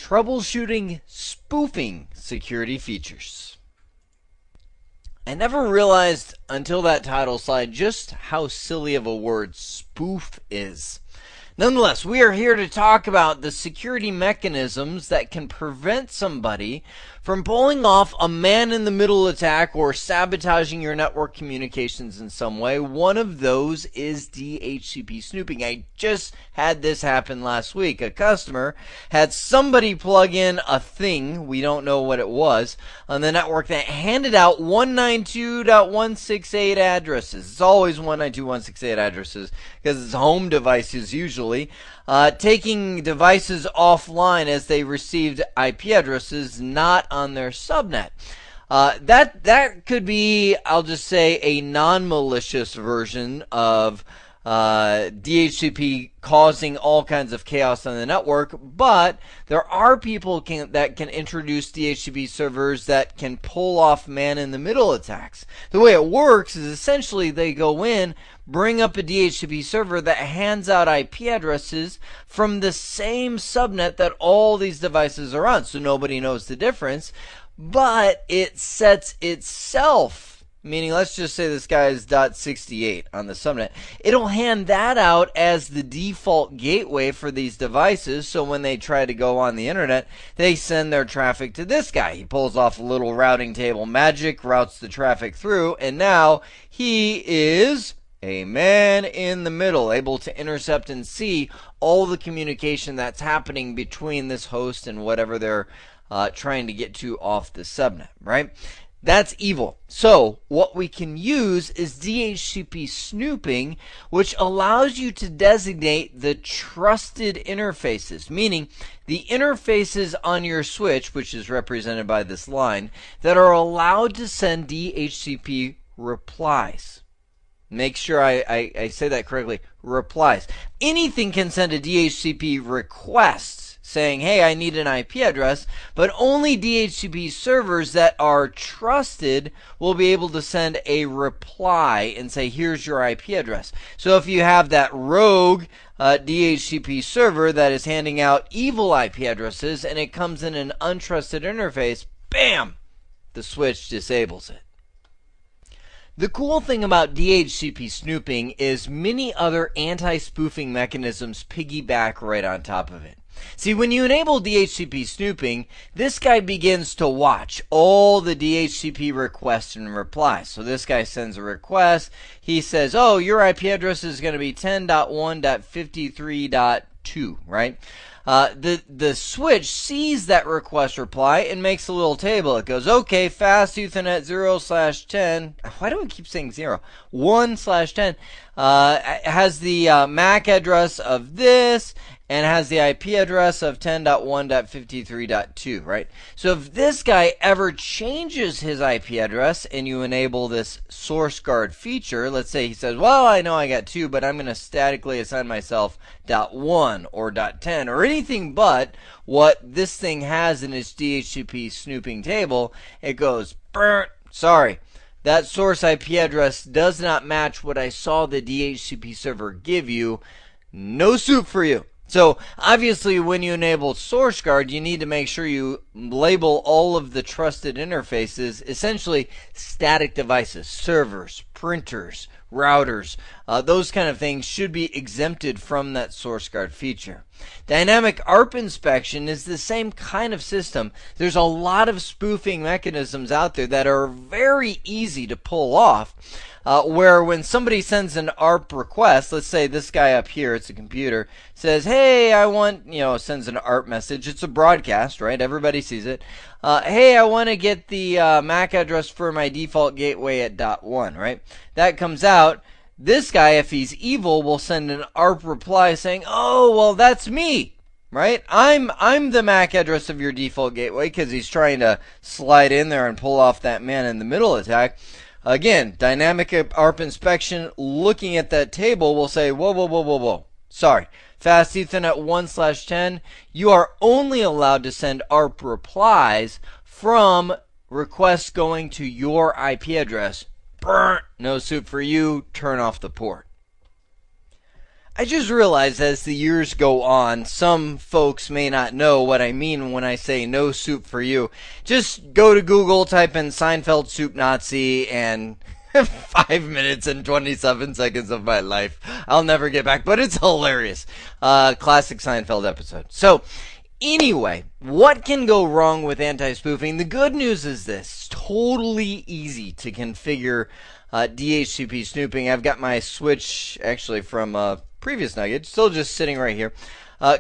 Troubleshooting spoofing security features. I never realized until that title slide just how silly of a word spoof is. Nonetheless, we are here to talk about the security mechanisms that can prevent somebody from pulling off a man-in-the-middle attack or sabotaging your network communications in some way. One of those is DHCP snooping. I just had this happen last week. A customer had somebody plug in a thing, we don't know what it was, on the network that handed out 192.168 addresses. It's always 192.168 addresses because it's home devices usually. Taking devices offline as they received IP addresses not on their subnet. That could be, I'll just say, a non-malicious version of DHCP causing all kinds of chaos on the network, but there are people that can introduce DHCP servers that can pull off man-in-the-middle attacks. The way it works is essentially they go in, bring up a DHCP server that hands out IP addresses from the same subnet that all these devices are on, so nobody knows the difference, but it sets itself, meaning let's just say this guy is .68 on the subnet. It'll hand that out as the default gateway for these devices, so when they try to go on the internet, they send their traffic to this guy. He pulls off a little routing table magic, routes the traffic through, and now he is a man in the middle, able to intercept and see all the communication that's happening between this host and whatever they're trying to get to off the subnet, right? That's evil. So what we can use is DHCP snooping, which allows you to designate the trusted interfaces, meaning the interfaces on your switch, which is represented by this line, that are allowed to send DHCP replies. Make sure I say that correctly. Replies. Anything can send a DHCP request saying, hey, I need an IP address, but only DHCP servers that are trusted will be able to send a reply and say, here's your IP address. So if you have that rogue DHCP server that is handing out evil IP addresses and it comes in an untrusted interface, bam, the switch disables it. The cool thing about DHCP snooping is many other anti-spoofing mechanisms piggyback right on top of it. See, when you enable DHCP snooping, this guy begins to watch all the DHCP requests and replies. So this guy sends a request. He says, oh, your IP address is going to be 10.1.53.2, right? The switch sees that request reply and makes a little table. It goes, okay, fast Ethernet 0/10. Why do I keep saying 0? 1/10 has the MAC address of this and has the IP address of 10.1.53.2, right? So if this guy ever changes his IP address and you enable this source guard feature, let's say he says, well, I know I got 2, but I'm going to statically assign myself .1 or .10 or anything but what this thing has in its DHCP snooping table, it goes, burnt, sorry. That source IP address does not match what I saw the DHCP server give you. No soup for you. So obviously when you enable source guard, you need to make sure you label all of the trusted interfaces, essentially static devices, servers, printers, routers, those kind of things should be exempted from that source guard feature. Dynamic ARP inspection is the same kind of system. There's a lot of spoofing mechanisms out there that are very easy to pull off. Where when somebody sends an ARP request, let's say this guy up here, it's a computer, says, hey, I want, sends an ARP message. It's a broadcast, right? Everybody sees it. Hey, I want to get the MAC address for my default gateway at .1, right? That comes out. This guy, if he's evil, will send an ARP reply saying, oh, well, that's me. Right? I'm the MAC address of your default gateway, because he's trying to slide in there and pull off that man-in-the-middle attack. Again, dynamic ARP inspection, looking at that table, will say, whoa, whoa, whoa, whoa, whoa. Sorry. Fast Ethernet 1/10, you are only allowed to send ARP replies from requests going to your IP address. Burnt. No soup for you. Turn off the port. I just realized as the years go on, some folks may not know what I mean when I say no soup for you. Just go to Google, type in Seinfeld soup Nazi, and 5 minutes and 27 seconds of my life. I'll never get back, but it's hilarious. Classic Seinfeld episode. So, anyway, what can go wrong with anti-spoofing? The good news is this. It's totally easy to configure DHCP snooping. I've got my switch actually from previous nugget, still just sitting right here.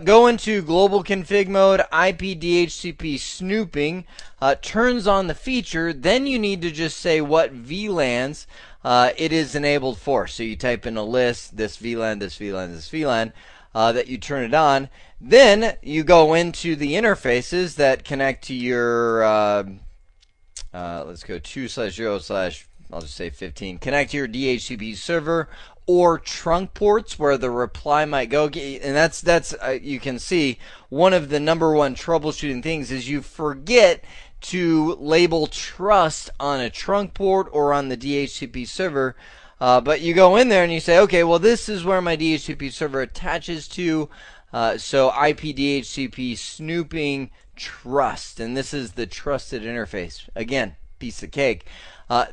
Go into global config mode, IP DHCP snooping, turns on the feature, then you need to just say what VLANs it is enabled for. So you type in a list, this VLAN, this VLAN, this VLAN, that you turn it on. Then you go into the interfaces that connect to your, let's go 2/0/ I'll just say 15. Connect to your DHCP server or trunk ports where the reply might go. And that's you can see one of the number one troubleshooting things is you forget to label trust on a trunk port or on the DHCP server. But you go in there and you say, okay, well, this is where my DHCP server attaches to. So IP DHCP snooping trust. And this is the trusted interface. Again, piece of cake.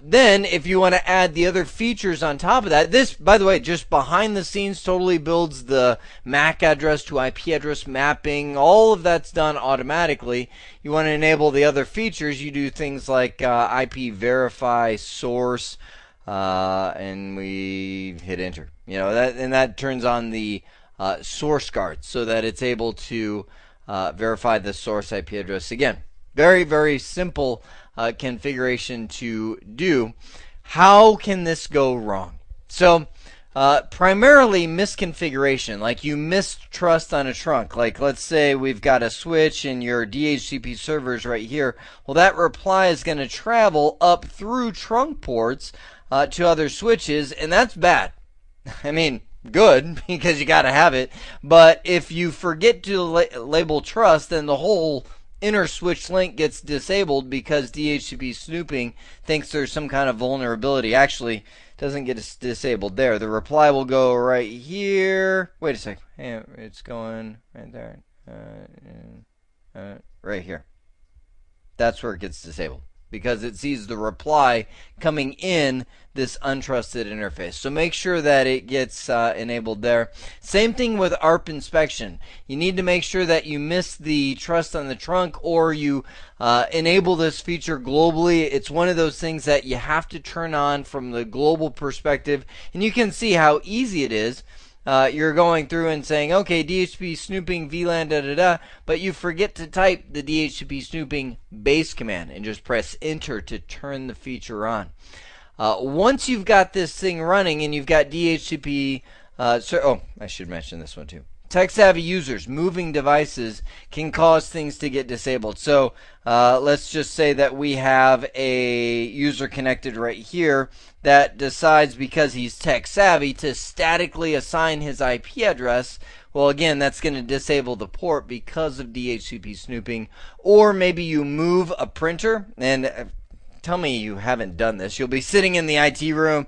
Then, if you want to add the other features on top of that, this, by the way, just behind the scenes totally builds the MAC address to IP address mapping. All of that's done automatically. You want to enable the other features, you do things like IP verify source, and we hit enter. You know, that turns on the source guard so that it's able to verify the source IP address. Again, very, very simple configuration to do. How can this go wrong? So primarily misconfiguration, like you mistrust on a trunk. Like let's say we've got a switch and your DHCP servers right here. Well, that reply is going to travel up through trunk ports to other switches, and that's bad. I mean, good, because you got to have it. But if you forget to label trust, then the whole inner switch link gets disabled because DHCP snooping thinks there's some kind of vulnerability. Actually, doesn't get disabled there. The reply will go right here. Wait a sec. Hey, it's going right there. Right here. That's where it gets disabled, because it sees the reply coming in this untrusted interface. So make sure that it gets enabled there. Same thing with ARP inspection. You need to make sure that you miss the trust on the trunk, or you enable this feature globally. It's one of those things that you have to turn on from the global perspective, and you can see how easy it is. You're going through and saying, okay, DHCP snooping VLAN but you forget to type the DHCP snooping base command and just press enter to turn the feature on. Once you've got this thing running and you've got DHCP, I should mention this one too. Tech-savvy users moving devices can cause things to get disabled. So let's just say that we have a user connected right here that decides, because he's tech-savvy, to statically assign his IP address. Well, again, that's going to disable the port because of DHCP snooping. Or maybe you move a printer, and tell me you haven't done this. You'll be sitting in the IT room,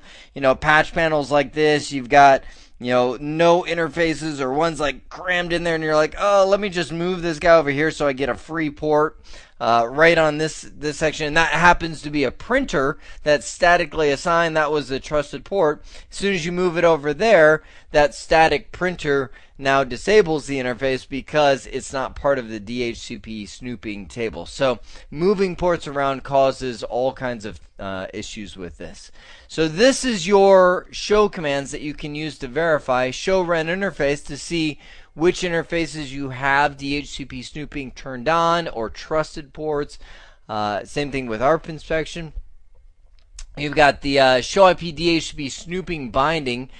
patch panels like this. You've got no interfaces, or one's like crammed in there, and you're like, oh, let me just move this guy over here so I get a free port right on this section. And that happens to be a printer that's statically assigned. That was a trusted port. As soon as you move it over there, that static printer now disables the interface because it's not part of the DHCP snooping table. So moving ports around causes all kinds of issues with this. So this is your show commands that you can use to verify. Show run interface to see which interfaces you have DHCP snooping turned on, or trusted ports. Same thing with ARP inspection. You've got the show IP DHCP snooping binding.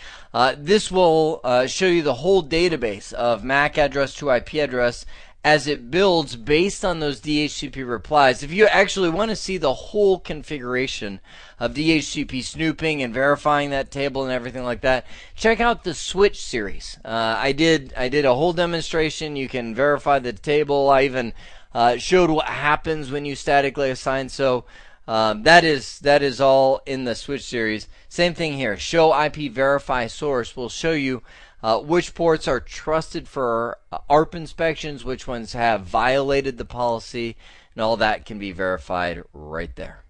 This will show you the whole database of MAC address to IP address as it builds based on those DHCP replies. If you actually want to see the whole configuration of DHCP snooping and verifying that table and everything like that, check out the Switch series. I did a whole demonstration. You can verify the table. I even showed what happens when you statically assign. So that is all in the Switch series. Same thing here. Show IP verify source will show you which ports are trusted for ARP inspections, which ones have violated the policy, and all that can be verified right there.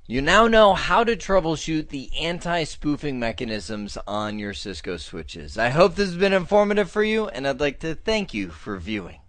You now know how to troubleshoot the anti-spoofing mechanisms on your Cisco switches. I hope this has been informative for you, and I'd like to thank you for viewing.